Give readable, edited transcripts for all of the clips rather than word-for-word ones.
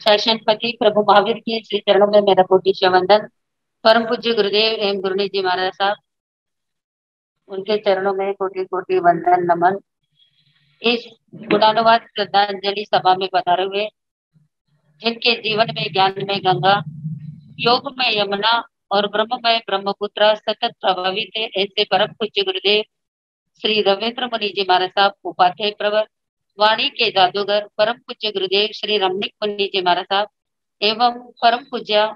शैक्षणपति प्रभु महावीर की श्री चरणों में मेरा कोटि वंदन। परम पूज्य गुरुदेव एवं गुरुनी जी महाराज साहब, उनके चरणों में कोटि कोटि वंदन नमन। इस गुणानुवाद श्रद्धांजलि सभा में पधारे हुए, जिनके जीवन में ज्ञान में गंगा, योग में यमुना और ब्रह्म में ब्रह्मपुत्र सतत प्रभावित है, ऐसे परम पूज्य गुरुदेव श्री रविंद्र मुनि जी महाराज साहब, उपाध्याय प्रवर, वाणी के जादूगर परम पूज्य गुरुदेव श्री रमणीक मुनि जी महाराज साहब एवं परम पूज्य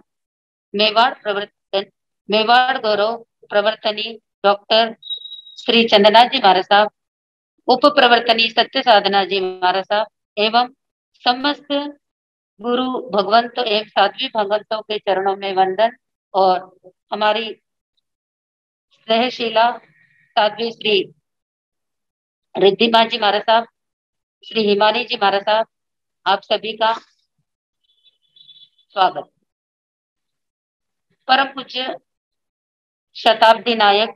मेवाड़ गौरव प्रवर्तनी डॉक्टर श्री चंदना जी महाराज साहब, उप प्रवर्तनी सत्य साधना जी महाराज साहब एवं समस्त गुरु भगवंतों एवं साध्वी भगवंतों के चरणों में वंदन। और हमारी स्नेहशीला साध्वी श्री रिद्धिमा जी महाराज साहब, श्री हिमानी जी महाराज साहब, आप सभी का स्वागत। परम पूज्य शताब्दी नायक,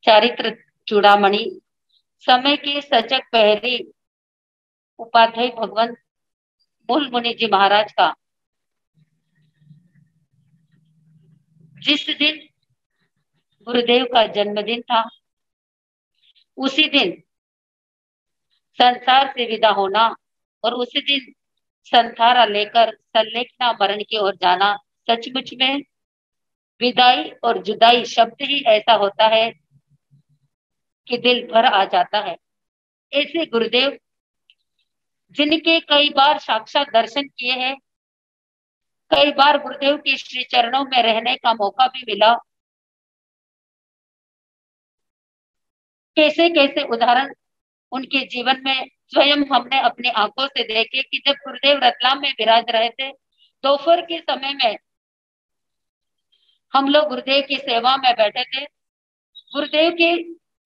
चारित्र चूड़ामणि, समय के सजग पहरी उपाध्याय भगवंत मूल मुनि जी महाराज का जिस दिन गुरुदेव का जन्मदिन था, उसी दिन संसार से विदा होना और उसी दिन संसार लेकर संलेखना मरण की ओर जाना, सचमुच में विदाई और जुदाई शब्द ही ऐसा होता है कि दिल भर आ जाता है। ऐसे गुरुदेव जिनके कई बार साक्षात दर्शन किए हैं, कई बार गुरुदेव के श्री चरणों में रहने का मौका भी मिला, कैसे कैसे उदाहरण उनके जीवन में स्वयं हमने अपनी आंखों से देखे कि जब गुरुदेव रतलाम में विराज रहे थे, दोपहर के समय में हम लोग गुरुदेव की सेवा में बैठे थे। गुरुदेव के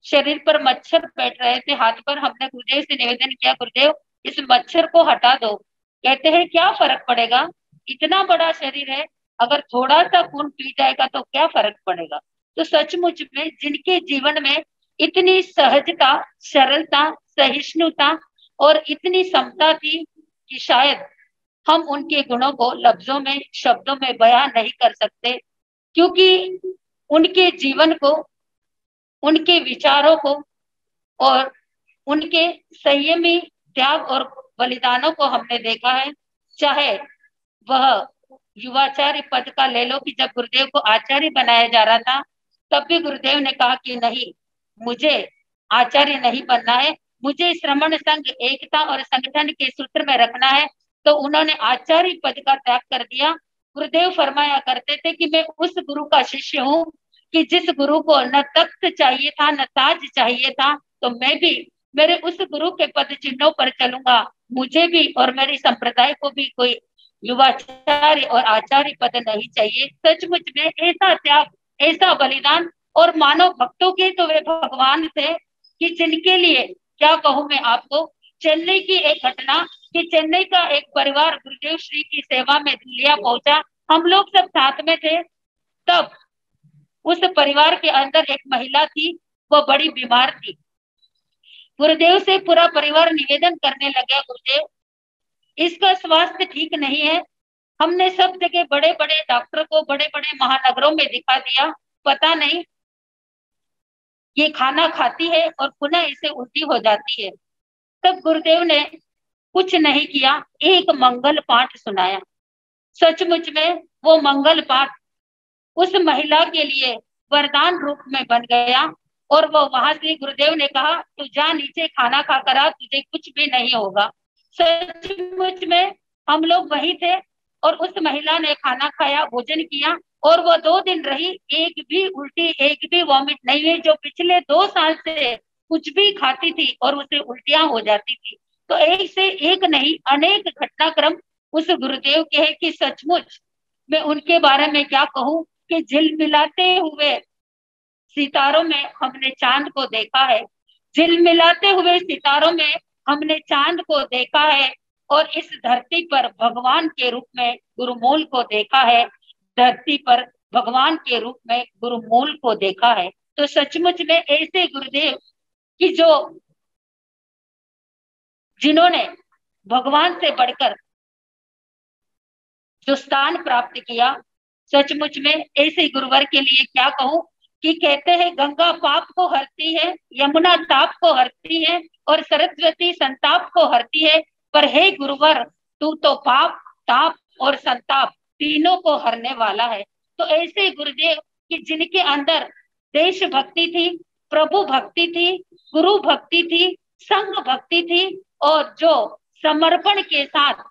शरीर पर मच्छर बैठ रहे थे, हाथ पर हमने गुरुदेव से निवेदन किया, गुरुदेव इस मच्छर को हटा दो। कहते हैं क्या फर्क पड़ेगा, इतना बड़ा शरीर है, अगर थोड़ा सा खून पी जाएगा तो क्या फर्क पड़ेगा। तो सचमुच में जिनके जीवन में इतनी सहजता, सरलता, सहिष्णुता और इतनी समता थी कि शायद हम उनके गुणों को लफ्जों में, शब्दों में बयां नहीं कर सकते, क्योंकि उनके जीवन को, उनके विचारों को और उनके संयमी त्याग और बलिदानों को हमने देखा है। चाहे वह युवाचार्य पद का ले लो कि जब गुरुदेव को आचार्य बनाया जा रहा था, तब भी गुरुदेव ने कहा कि नहीं, मुझे आचार्य नहीं बनना है, मुझे श्रमण संघ एकता और संगठन के सूत्र में रखना है। तो उन्होंने आचार्य पद का त्याग कर दिया। गुरुदेव फरमाया करते थे कि मैं उस गुरु का शिष्य हूँ कि जिस गुरु को न तख्त चाहिए था न ताज चाहिए था, तो मैं भी मेरे उस गुरु के पद चिन्हों पर चलूंगा। मुझे भी और मेरी संप्रदाय को भी कोई युवाचार्य और आचार्य पद नहीं चाहिए। सचमुच में ऐसा त्याग, ऐसा बलिदान, और मानव भक्तों के तो वे भगवान थे कि जिनके लिए क्या कहूं मैं आपको। चेन्नई की एक घटना कि चेन्नई का एक परिवार गुरुदेव श्री की सेवा में धुलिया पहुंचा, हम लोग सब साथ में थे। तब उस परिवार के अंदर एक महिला थी, वो बड़ी बीमार थी। गुरुदेव से पूरा परिवार निवेदन करने लगे, गुरुदेव इसका स्वास्थ्य ठीक नहीं है। हमने सब जगह बड़े बड़े डॉक्टर को बड़े बड़े महानगरों में दिखा दिया, पता नहीं ये खाना खाती है और पुनः इसे उल्टी हो जाती है। तब गुरुदेव ने कुछ नहीं किया, एक मंगल पाठ सुनाया। सचमुच में वो मंगल पाठ उस महिला के लिए वरदान रूप में बन गया। और वो वहां से गुरुदेव ने कहा तू जा नीचे खाना खा कर आ, तुझे कुछ भी नहीं होगा। सचमुच में हम लोग वही थे और उस महिला ने खाना खाया, भोजन किया, और वो 2 दिन रही, एक भी उल्टी, एक भी वॉमिट नहीं हुई। जो पिछले 2 साल से कुछ भी खाती थी और उसे उल्टियां हो जाती थी। तो एक से एक नहीं, अनेक घटनाक्रम उस गुरुदेव के हैं कि सचमुच मैं उनके बारे में क्या कहूँ कि झिलमिलाते हुए सितारों में हमने चांद को देखा है, झिलमिलाते हुए सितारों में हमने चांद को देखा है, और इस धरती पर भगवान के रूप में गुरुमूल को देखा है, धरती पर भगवान के रूप में गुरुमूल को देखा है। तो सचमुच में ऐसे गुरुदेव कि जो जिन्होंने भगवान से बढ़कर जो स्थान प्राप्त किया। सचमुच में ऐसे गुरुवर के लिए क्या कहूं कि कहते हैं गंगा पाप को हरती है, यमुना ताप को हरती है और सरस्वती संताप को हरती है, पर हे गुरुवर तू तो पाप, ताप और संताप तीनों को हरने वाला है। तो ऐसे गुरुदेव कि जिनके अंदर देश भक्ति थी, प्रभु भक्ति थी, गुरु भक्ति थी, संघ भक्ति थी, और जो समर्पण के साथ,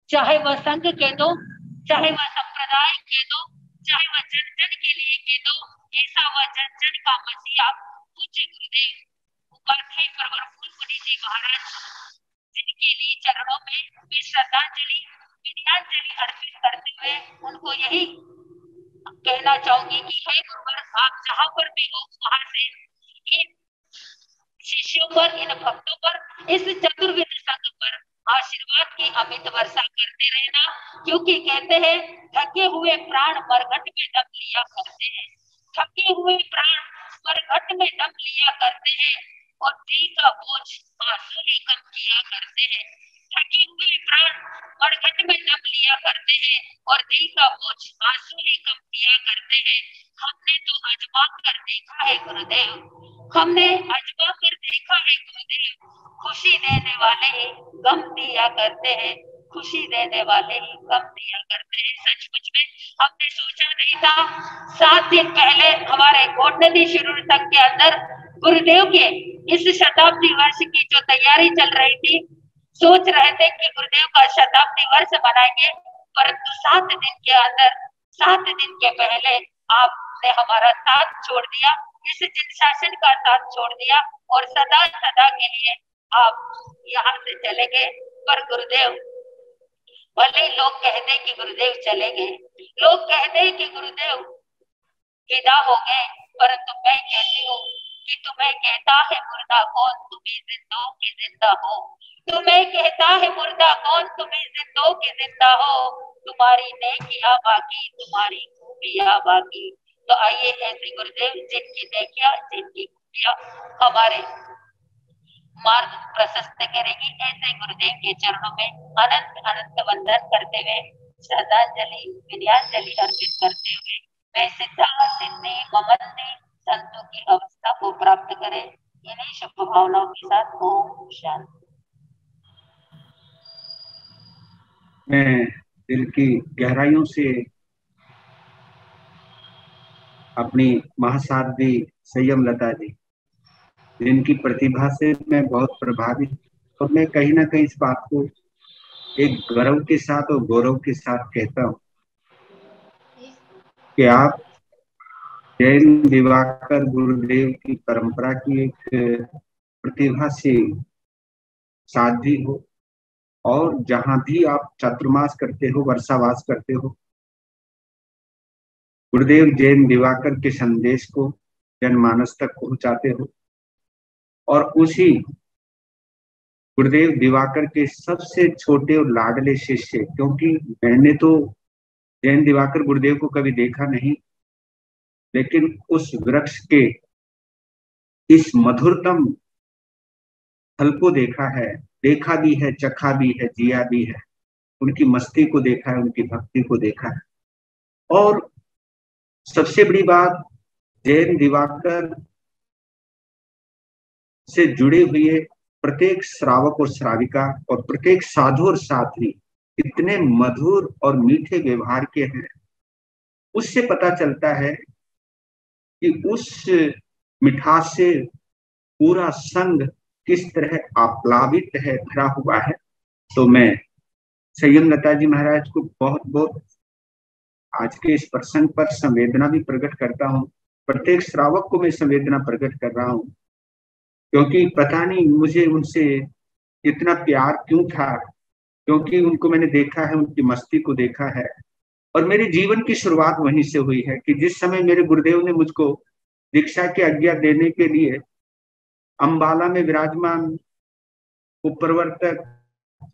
चाहे वह संघ के दो, चाहे वह संप्रदाय के दो, चाहे वह जन जन के लिए के दो, ऐसा वह जन जन का मसीहा पूज्य गुरुदेव उपाध्याय प्रवरफुल मुनि जी महाराज, जिनके लिए चरणों में वे श्रद्धांजलि विद्यांजलि अर्पित करते हुए उनको यही कहना चाहूंगी कि हे गुरुवर, आप जहां पर भी हो वहां से इन शिष्यों पर, इन भक्तों पर, इस चतुर्विध संघ पर आशीर्वाद की अमित वर्षा करते रहना, क्योंकि कहते हैं थके हुए प्राण मरघट में दम लिया करते हैं, थके हुए प्राण मरघट में दम लिया करते हैं और दिल का बोझ आंसू ही कम किया करते हैं। थके हुए प्राण मरघट में दम लिया करते हैं और दिल का बोझ आंसू ही कम किया करते हैं। हमने तो आजमा कर देखा है गुरुदेव, हमने आजमा कर देखा है गुरुदेव, खुशी देने वाले ही गम दिया करते हैं, खुशी देने वाले ही गम दिया करते हैं। सचमुच में हमने सोचा नहीं था, 7 दिन पहले हमारे कोट नदी शिरूर तक के अंदर गुरुदेव के इस शताब्दी वर्ष की जो तैयारी चल रही थी, सोच रहे थे कि गुरुदेव का शताब्दी वर्ष मनाएंगे, परंतु 7 दिन के अंदर, 7 दिन के पहले आपने हमारा साथ छोड़ दिया, इस जिन शासन का साथ छोड़ दिया और सदा सदा के लिए आप यहाँ से चले गए। पर गुरुदेव, भले लोग कहते कि गुरुदेव चले गए, लोग कहते कि गुरुदेव विदा हो गए, परंतु मैं कहती हूँ कि तुम्हें कहता है मुर्दा कौन, तुम्हें जिंदों की जिंदा हो, तुम्हें कहता है मुर्दा कौन, तुम्हें जिंदों की जिंदा हो, तुम्हारी नेकियां बाकी, तुम्हारी खूबियां बाकी। तो आइए ऐसे गुरुदेव जिनकी नेकियां, जिनकी खूबियां हमारे मार्ग प्रशस्त करेगी, ऐसे गुरुदेव के चरणों में अनंत अनंत वंदन करते हुए, श्रद्धांजलि विद्यांजलि अर्पित करते हुए मैं सिद्धा सिद्धि ममंदी संतों की अवस्था को प्राप्त करें, इन्हीं शुभ भावनाओं के साथ ओम शांति। मैं दिल की गहराइयों से अपनी महासाध्वी संयम लता जी, जिनकी प्रतिभा से मैं बहुत प्रभावित, और मैं कहीं ना कहीं इस बात को एक गर्व के साथ और गौरव के साथ कहता हूँ कि आप जैन दिवाकर गुरुदेव की परंपरा की एक प्रतिभा से साध्वी हो, और जहां भी आप चातुर्मास करते हो, वर्षावास करते हो, गुरुदेव जैन दिवाकर के संदेश को जनमानस तक पहुंचाते हो, और उसी गुरुदेव दिवाकर के सबसे छोटे और लाडले शिष्य, क्योंकि मैंने तो जैन दिवाकर गुरुदेव को कभी देखा नहीं, लेकिन उस वृक्ष के इस मधुरतम फल को देखा है, देखा भी है, चखा भी है, जिया भी है, उनकी मस्ती को देखा है, उनकी भक्ति को देखा है। और सबसे बड़ी बात, जैन दिवाकर से जुड़े हुए प्रत्येक श्रावक और श्राविका और प्रत्येक साधु और साध्वी इतने मधुर और मीठे व्यवहार के हैं, उससे पता चलता है कि उस मिठास से पूरा संघ किस तरह आप्लावित है, भरा हुआ है। तो मैं संयम लता जी महाराज को बहुत बहुत आज के इस प्रसंग पर संवेदना भी प्रकट करता हूँ, प्रत्येक श्रावक को मैं संवेदना प्रकट कर रहा हूँ, क्योंकि पता नहीं मुझे उनसे इतना प्यार क्यों था, क्योंकि उनको मैंने देखा है, उनकी मस्ती को देखा है, और मेरे जीवन की शुरुआत वहीं से हुई है कि जिस समय मेरे गुरुदेव ने मुझको दीक्षा की आज्ञा देने के लिए अंबाला में विराजमान उपप्रवर्तक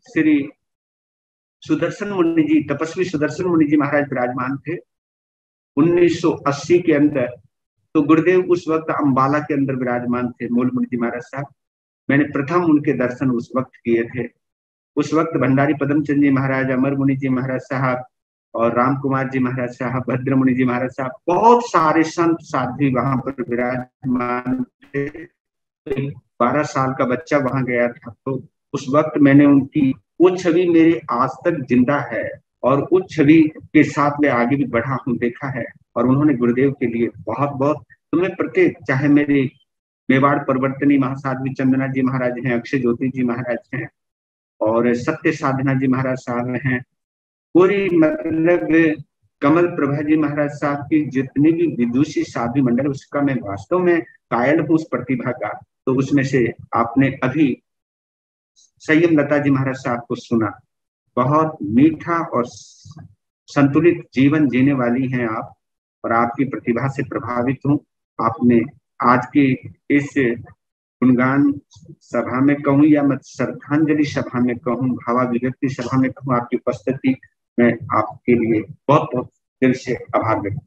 श्री सुदर्शन मुनि जी, तपस्वी सुदर्शन मुनि जी महाराज विराजमान थे 1980 के अंदर। तो गुरुदेव उस वक्त अंबाला के अंदर विराजमान थे, मूल मुनि जी महाराज साहब। मैंने प्रथम उनके दर्शन उस वक्त किए थे, उस वक्त भंडारी पदमचंद जी महाराज, अमर मुनि जी महाराज साहब और राम कुमार जी महाराज साहब, भद्र मुनि जी महाराज साहब, बहुत सारे संत साध्वी वहां पर विराजमान थे। 12 साल का बच्चा वहां गया था, तो उस वक्त मैंने उनकी वो छवि मेरे आज तक जिंदा है और उस छवि के साथ मैं आगे भी बढ़ा हूँ, देखा है। और उन्होंने गुरुदेव के लिए बहुत बहुत, तुम्हें प्रत्येक, चाहे मेरे मेवाड़ परिवर्तनी महासाध्वी चंदना जी महाराज हैं, अक्षय ज्योति जी महाराज हैं और सत्य साधना जी महाराज साहब हैं, पूरी मतलब कमल प्रभा जी महाराज साहब की जितनी भी विदुषी साध्वी मंडल, उसका मैं वास्तव में कायल हूँ उस प्रतिभा का। तो उसमें से आपने अभी संयम लता जी महाराज साहब को सुना, बहुत मीठा और संतुलित जीवन जीने वाली हैं आप, और आपकी प्रतिभा से प्रभावित हूँ। आपने आज की इस गुणगान सभा में कहूँ या मत श्रद्धांजलि सभा में कहूँ, भावाभिव्यक्ति सभा में कहूँ, आपकी उपस्थिति में आपके लिए बहुत बहुत दिल से आभार व्यक्त